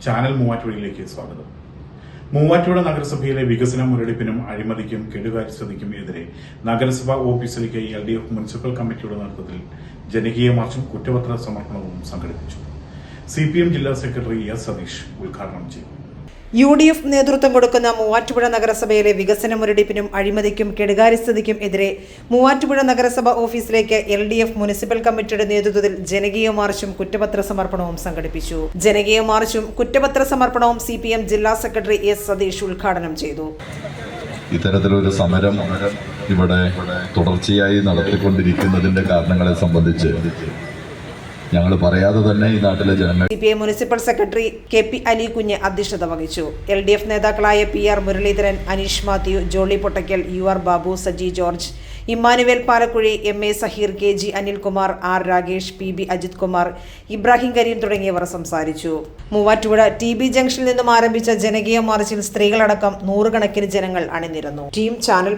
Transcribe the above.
Channel മൂവാറ്റുപുഴയിലേക്ക് സ്വാഗതം. മൂവാറ്റുപുഴ നഗരസഭയിലെ വികസന മുരടിപ്പിനും അഴിമതിക്കും കെടുകാര്യസ്ഥതയ്ക്കും എതിരെ നഗരസഭാ ഓഫീസിലേക്ക് LDF മുനിസിപ്പൽ കമ്മിറ്റിയുടെ നേതൃത്വത്തിൽ ജനകീയ മാർച്ചും കുറ്റപത്ര സമർപ്പണവും സംഘടിപ്പിച്ചു. CPM ജില്ലാ സെക്രട്ടറി S. സതീഷ് ഉദ്ഘാടനം ചെയ്തു. UDF നേതൃത്വം കൊടുക്കുന്ന മൂവാറ്റുപുഴ നഗരസഭയിലെ വികസന മുരടിപ്പിനും അഴിമതിക്കും കെടുകാര്യസ്ഥതയ്ക്കും എതിരെ മൂവാറ്റുപുഴ നഗരസഭ ഓഫീസിലേക്ക് LDF മുനിസിപ്പൽ കമ്മിറ്റിയുടെ നേതൃത്വത്തിൽ ജനകീയ മാർച്ചും കുറ്റപത്ര സമർപ്പണവും സംഘടിപ്പിച്ചു. ജനകീയ മാർച്ചും കുറ്റപത്ര സമർപ്പണവും CPM ജില്ലാ സെക്രട്ടറി S. സതീഷ് ഉദ്ഘാടനം ചെയ്തു. ഇത്തരത്തിലൊരു സമരം ഇവിടെ തുടർച്ചയായി നടത്തിക്കൊണ്ടിരിക്കുന്നതിന്റെ കാരണങ്ങളെ സംബന്ധിച്ച് ഞങ്ങൾ പറയാതെ തന്നെ ഈ നാട്ടിലെ ജനങ്ങൾ CPM municipal secretary KP Ali Kunju അധ്യക്ഷത വഹിച്ചു. LDF നേതാക്കളായ PR Muraleedharan, Aneesh Mathew, Jolly Pottackal, UR Babu, Saji George, Emmanuel Palakuzhi, MA Saheer, KG Anilkumar, R Rakesh, PB Ajith Kumar, Ibrahim Kareem തുടങ്ങിയവർ സംസാരിച്ചു. മൂവാറ്റുപുഴ TB ജംഗ്ഷനിൽ നിന്നും ആരംഭിച്ച ജനകീയ മാർച്ചിൽ സ്ത്രീകളടക്കം നൂറുകണക്കിന് ജനങ്ങൾ അണിനിരന്നു. Team channel